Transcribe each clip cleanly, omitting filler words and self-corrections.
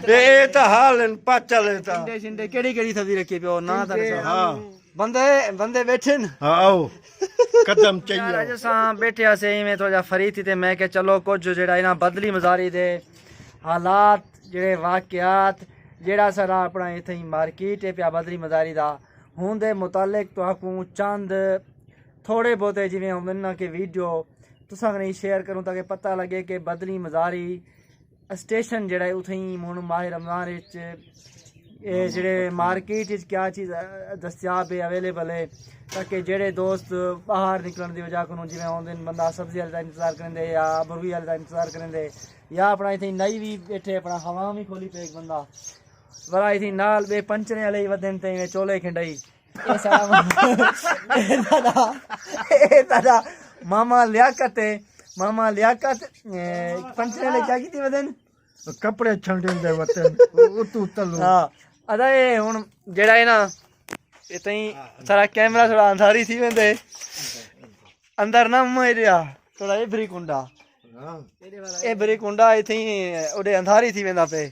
ਇਹ ਤਾਂ ਹਾਲ ਪਾਚਲ ਤਾਂ ਟਿੰਡੇ ਛਿੰਡੇ ਕਿਹੜੀ ਸਬਜ਼ੀ ਰੱਖੀ ਪਿਓ ਨਾ ਤਾਂ ਹਾਂ ਬੰਦੇ ਬੈਠੇ ਨੇ ਆਓ ਕਦਮ ਚਾਹੀਏ ਅੱਜ ਸਾਂ ਬੈਠਿਆ ਸੀ ਇਵੇਂ ਥੋੜਾ ਫਰੀ ਥੀ ਤੇ ਮੈਂ ਕਿ ਚਲੋ ਕੁਝ ਜਿਹੜਾ ਇਹਨਾਂ ਬਦਲੀ ਮਜ਼ਾਰੀ ਦੇ ਹਾਲਾਤ ਜਿਹੜੇ ਵਾਕਿਆਤ ਜਿਹੜਾ ਸਾਰਾ ਆਪਣਾ ਇੱਥੇ ਹੀ ਮਾਰਕੀਟ ਹੈ ਪਿਆ ਬਦਲੀ ਮਜ਼ਾਰੀ ਦਾ ਹੁਣ ਦੇ ਮੁਤਾਲਿਕ ਤੁਹਾਨੂੰ ਚੰਦ थोड़े बहुते जिमें आते ना कि वीडियो तुसा कन्नै शेयर करूँ ताकि पता लगे कि बदली मजारी स्टेशन जेह्ड़ा है उत्थें ही हूँ माह रमजान जेह्ड़े मार्केट क्या चीज़ दस्तियाब है अवेलेबल है ताकि जेह्ड़े दोस्त बाहर निकलने की वजह कन्नै जिमें आते बंदा सब्जी आह्ले दा इंतजार करेंदे या मुर्गी आह्ले दा इंतजार करेंदे या अपना इत्थें नई भी बैठे अपना हवा भी खोली पे एक बंदा बड़ा इत्थें नाल बे पंचने आह्ले वधन ते चोले खिंडाई मामा लियाकत पंचने ले क्या की वदन कपड़े छंडे वतन उतू तलू हां अदा ये हुन जेड़ा है ना इतई सारा कैमरा थोड़ा अंधारी थी वेंदे अंदर ना मेरिया थोड़ा ए ब्री कुंडा हां ए ब्री कुंडा इतई ओडे अंधारी थी वेंदा पे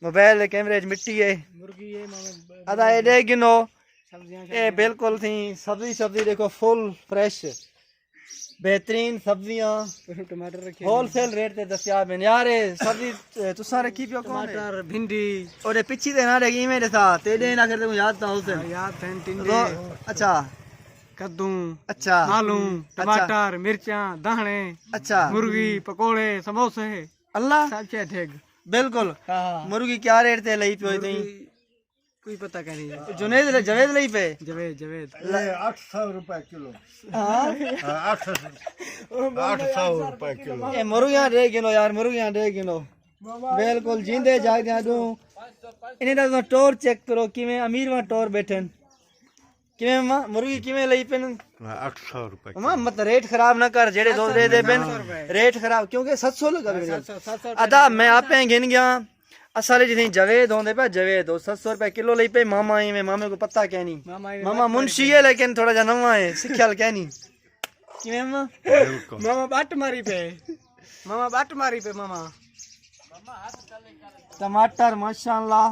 मोबाइल कैमरे च मिट्टी है मुर्गी है मामा अदा ए दे गिनो ये बिल्कुल थी सब्जी देखो फुल फ्रेश बेहतरीन सब्जियां टमाटर रखे होलसेल रेट ते दस्तियाब है यार सब्जी तुसा रखी पियो टमाटर भिंडी और पिछी दे ना रखी में था तेरे ना करते याद था उसे याद थे टिंडे अच्छा कद्दू अच्छा आलू टमाटर मिर्चा दाने अच्छा मुर्गी पकोड़े समोसे अल्लाह सब चीज ठीक बिल्कुल मुर्गी क्या रेट ते लई पियो थी कोई पता नहीं जुनेद जवेद लई पे जवेद 800 रुपए किलो हां 800 रुपए किलो ए मुर्गियां दे गिनो यार मुर्गियां दे गिनो बिल्कुल जिंदे जाग दू इन्हें दा टोर चेक करो किवें अमीर वा टोर बैठन किवें मां मुर्गी किवें लई पेन 800 रुपए मां मत रेट खराब ना कर जेड़े दो दे पेन रेट खराब क्योंकि 700 लगा अदा मैं आपे गिन गया असाले जिथे जवेद होंदे पे जवेद 700 रुपए किलो लई पे मामा ही में मामे को पता क्या नहीं मामा मुंशी है लेकिन थोड़ा जा नवा है सिखल क्या नहीं किवें मामा बाट मारी पे मामा टमाटर माशाल्लाह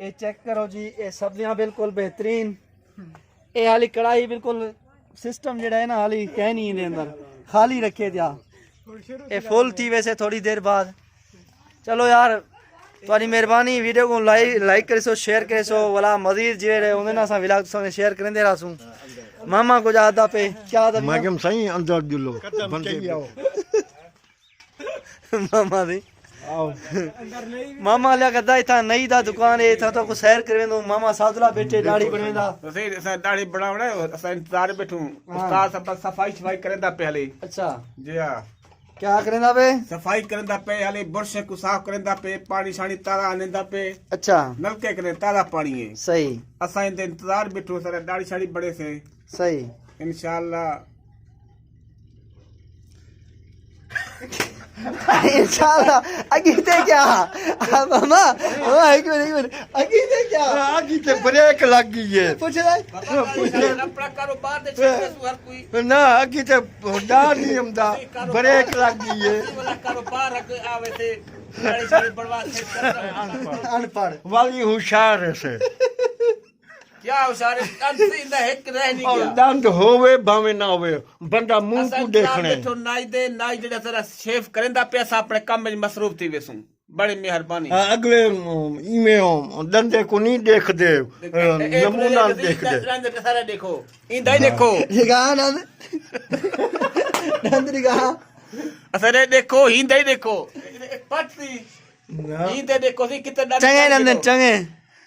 ये चेक करो जी ये सब्जियां बिल्कुल बेहतरीन ये हाली कढ़ाई बिल्कुल सिस्टम जेड़ा है ना हाली कह नहीं दे अंदर खाली रखे दिया ये फुल थी वैसे थोड़ी देर बाद चलो यार तुम्हारी मेहरबानी वीडियो को लाइक करेसो शेयर करेसो वाला मजीद जेड़े उन्हें ना सा विलाग सामने शेयर करेंदे रासू मामा को ज्यादा पे क्या था मगम सही अंदर जुलो बंदे आओ मामा दी आओ मामा लिया कदा इथा नई दा दुकान है इथा तो को सैर करवे दो मामा सादला बैठे दाढ़ी बनवेंदा सही असा दाढ़ी बनावणे असा इंतजार बैठू उस्ताद सब सफाई करेंदा पहले अच्छा जी हां क्या करेंदा पे सफाई करेंदा पे हाले बुरश को साफ करेंदा पे पानी शानी तारा आनेंदा पे अच्छा नलके करे तारा पानी है सही असा इंते इंतजार बैठो सारा दाढ़ी शाड़ी बड़े से सही इंशाल्लाह इंशाल्लाह अगीते क्या मामा ओ एक मिनट अगीते क्या अगीते ब्रेक लग गई है पूछ ले अपना कारोबार दे हर कोई ना अगीते होड़ा नहीं हमदा ब्रेक लग गई है वाला कारोबार आवे थे दाढ़ी शाड़ी बढ़वा से अनपढ़ वाली होशियार है क्या होशियार दंद इंदा एक रह नहीं और गया दंद होवे भावे ना होवे बंदा मुंह को देखने तो नाई दे नाई जेड़ा तेरा शेफ करेंदा पे असा अपने काम में मसरूफ थी वेसू बड़ी मेहरबानी अगले इमें दंदे को नहीं देख दे नमूना देख दे दंद सारा देखो इंदा ही देखो जगान दंद जगान असरे देखो इंदा ही देखो पटती इंदे देखो सी कितना चंगे नंदन चंगे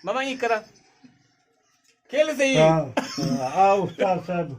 मामा ये करा खेल से ही आओ उस्ताद साहब